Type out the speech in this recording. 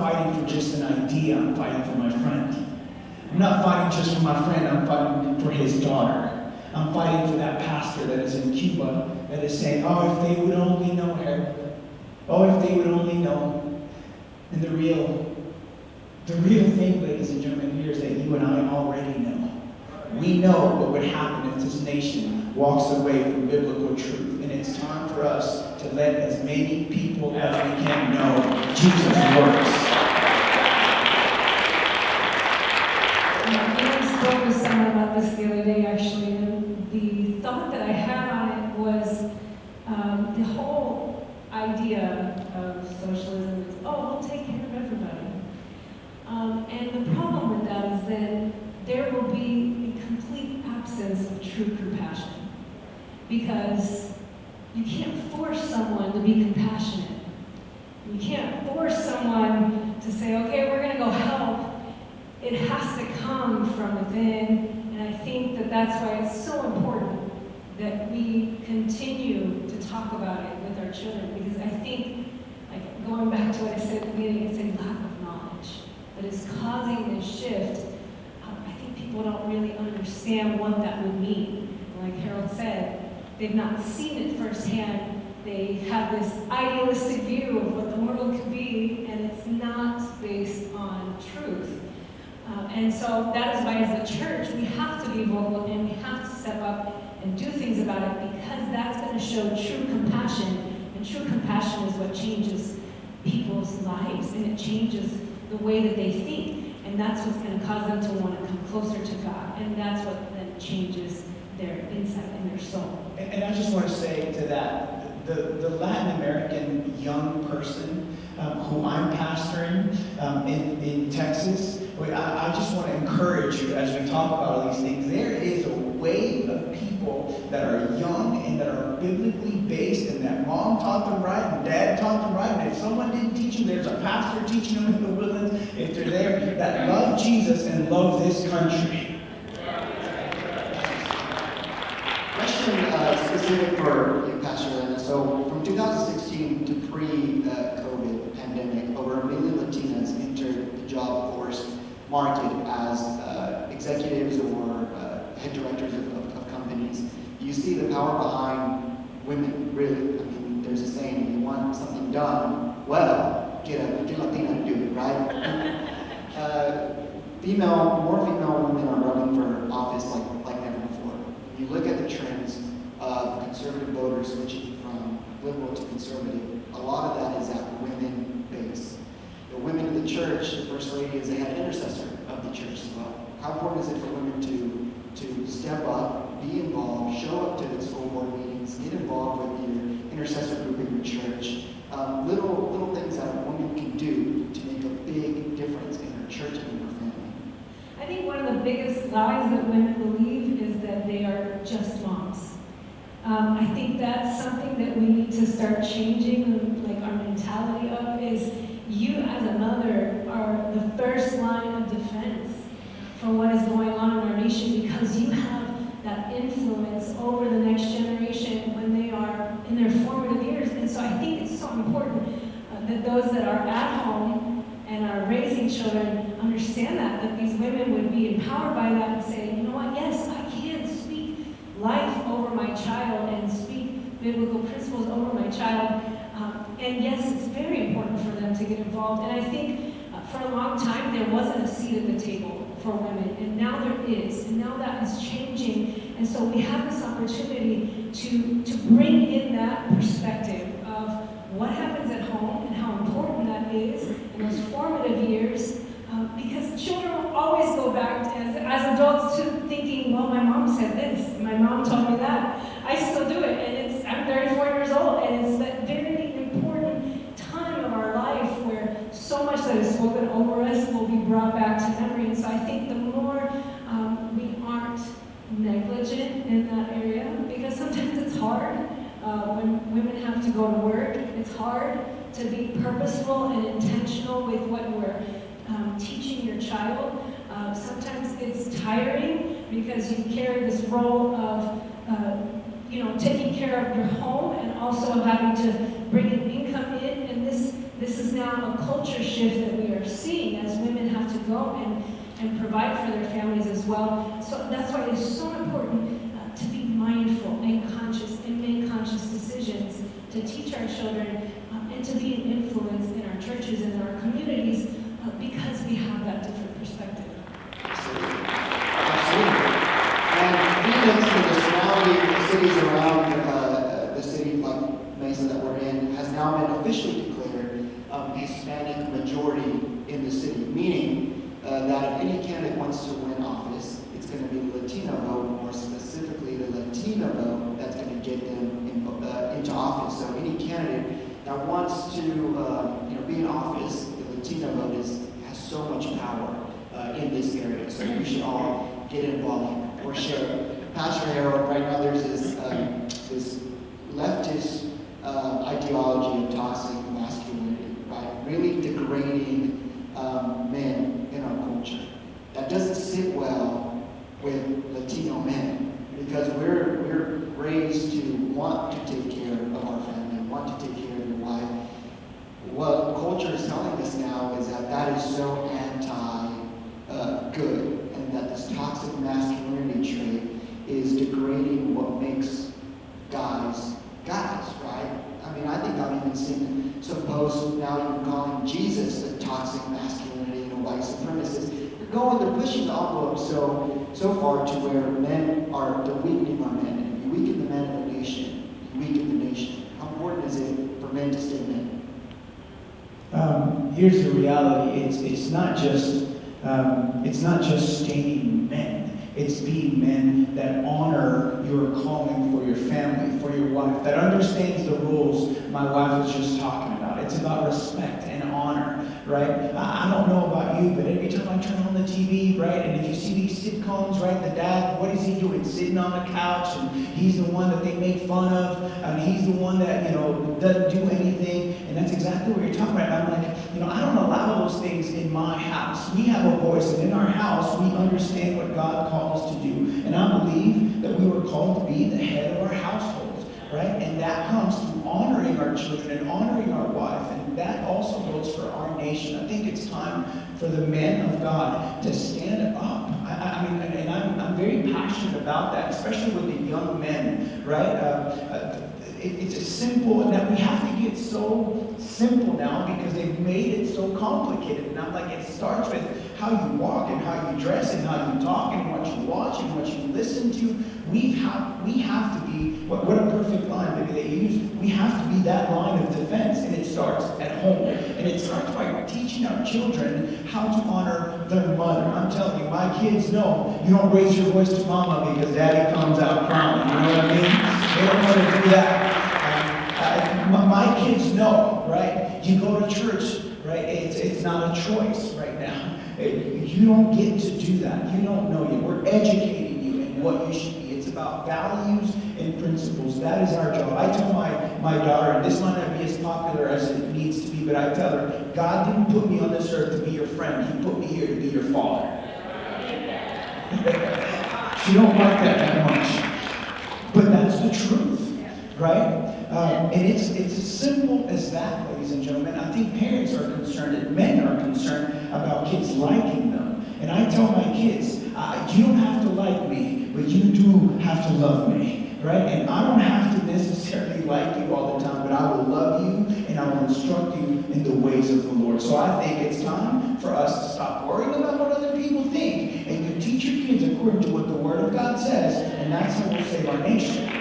fighting for just an idea, I'm fighting for my friend. I'm not fighting just for my friend, I'm fighting for his daughter. I'm fighting for that pastor that is in Cuba that is saying, oh, if they would only know, Harold. Oh, if they would only know. And the real thing, ladies and gentlemen, here is that you and I already know. We know what would happen if this nation walks away from biblical truth. And it's time for us to let as many people as we can know Jesus works. I spoke with someone about this the other day, actually, and the thought that I had on it was the whole idea of socialism is, oh, we'll take care of everybody. And the problem with that is that there will be a complete absence of true compassion. Because you can't force someone to be compassionate. You can't force someone to say, okay, we're going to go help. It has to come from within, and I think that that's why it's so important that we continue to talk about it with our children, because I think, like going back to what I said at the beginning, it's a lack of knowledge that is causing this shift. I think people don't really understand what that would mean. Like Harold said, they've not seen it firsthand. They have this idealistic view of what the world could be, and it's not based on truth. And so that is why as a church, we have to be vocal and we have to step up and do things about it, because that's going to show true compassion. And true compassion is what changes people's lives, and it changes the way that they think. And that's what's going to cause them to want to come closer to God. And that's what then changes their insight and their soul. And I just want to say to that, the Latin American young person who I'm pastoring in Texas, I just want to encourage you as we talk about all these things. There is a wave of people that are young and that are biblically based, and that mom taught them right and dad taught them right. And if someone didn't teach them, there's a pastor teaching them in the woodlands. If they're there, that love Jesus and love this country. Question specific for you, Pastor Elena. So from 2016 to pre-COVID pandemic, over 1 million Latinas entered the job force market as executives or head directors of companies. You see the power behind women, really. I mean, there's a saying, if you want something done, well, get a Latina to do it, right? More female women are running for office like never before. When you look at the trends of conservative voters switching from liberal to conservative, a lot of that is at women base. The women in the church, the First Lady is a head intercessor of the church as well. How important is it for women to step up, be involved, show up to the school board meetings, get involved with your intercessor group in your church? Little things that a woman can do to make a big difference in her church and in her family. I think one of the biggest lies that women believe is that they are just moms. I think that's something that we need to start changing, like our mentality of, is you as a mother are the first line of defense for what is going on in our nation, because you have that influence over the next generation when they are in their formative years. And so I think it's so important that those that are at home and are raising children understand that these women would be empowered by that and say, you know what, yes, I can speak life over my child and speak biblical principles over my child. And yes, it's very important for them to get involved. And I think for a long time there wasn't a seat at the table for women, and now there is, and now that is changing. And so we have this opportunity to bring in that perspective of what happens at home and how important that is in those formative years, because children will always go back as adults to thinking, well, my mom said this, my mom told me that. I still do it, and I'm 34 years old, and it's that very important time of our life where so much that is spoken over us will be brought back to memory. And so I think the more we aren't negligent in that area, because sometimes it's hard when women have to go to work. It's hard to be purposeful and intentional with what we're teaching your child. Sometimes it's tiring because you carry this role of taking care of your home and also having to bring an income in. And this is now a culture shift that we are go and provide for their families as well. So that's why it's so important to be mindful and conscious and make conscious decisions to teach our children and to be an influence in our churches and in our communities because we have that different perspective. Absolutely. Absolutely. And Phoenix and the surrounding cities around the city like Mesa that we're in has now been officially declared Hispanic majority in the city, meaning that if any candidate wants to win office, it's going to be the Latino vote, more specifically the Latino vote that's going to get them into office. So any candidate that wants to be in office, the Latino vote has so much power in this area. So we should all get involved for sure. Pastor Harold, right now there's this leftist ideology of toxic masculinity, right? Really degrading men in our culture. That doesn't sit well with Latino men because we're raised to want to take care of our family, want to take care of your wife. What culture is telling us now is that is so anti-good, and that this toxic masculinity trait is degrading what makes guys, right? I mean, I think I've even seen some posts now even calling Jesus a toxic masculinity and a white supremacist. They're pushing the envelope so far to where men they're weakening our men. And if you weaken the men of the nation, you weaken the nation. How important is it for men to stay men? Here's the reality. It's not just staying men. It's being men that honor your calling for your family, for your wife, that understands the rules my wife was just talking about. It's about respect and honor, right? I don't know about you, but every time I turn on the TV, right, and if you see these sitcoms, right, the dad, what is he doing? Sitting on the couch, and he's the one that they make fun of, and he's the one that, doesn't do anything, and that's exactly what you're talking about. And I'm like, I don't allow those things in my house. We have a voice, and in our house, we understand what God calls us to do. And I believe that we were called to be the head of our household, right? And that comes through honoring our children and honoring our wife. And that also goes for our nation. I think it's time for the men of God to stand up. I'm very passionate about that, especially with the young men, right? It's a simple, and that we have to get so simple now because they've made it so complicated. And I'm like, it starts with how you walk and how you dress and how you talk and what you watch and what you listen to. We have to be, what a perfect line maybe they use, we have to be that line of defense, and it starts at home. And it starts by teaching our children how to honor their mother. I'm telling you, my kids know you don't raise your voice to mama because daddy comes out crying. You know what I mean? They don't want to do that. My kids know, right? You go to church, right? It's not a choice right now. You don't get to do that. You don't know yet. We're educating you in what you should be. It's about values and principles. That is our job. I tell my daughter, and this might not be as popular as it needs to be, but I tell her, God didn't put me on this earth to be your friend. He put me here to be your father. She don't like that much. But that's the truth, right? And it's as simple as that, ladies and gentlemen. I think parents are concerned and men are concerned about kids liking them. And I tell my kids, you don't have to like me, but you do have to love me, right? And I don't have to necessarily like you all the time, but I will love you and I will instruct you in the ways of the Lord. So I think it's time for us to stop worrying about what other people think and you teach your kids according to what the Word of God says, and that's how we'll save our nation.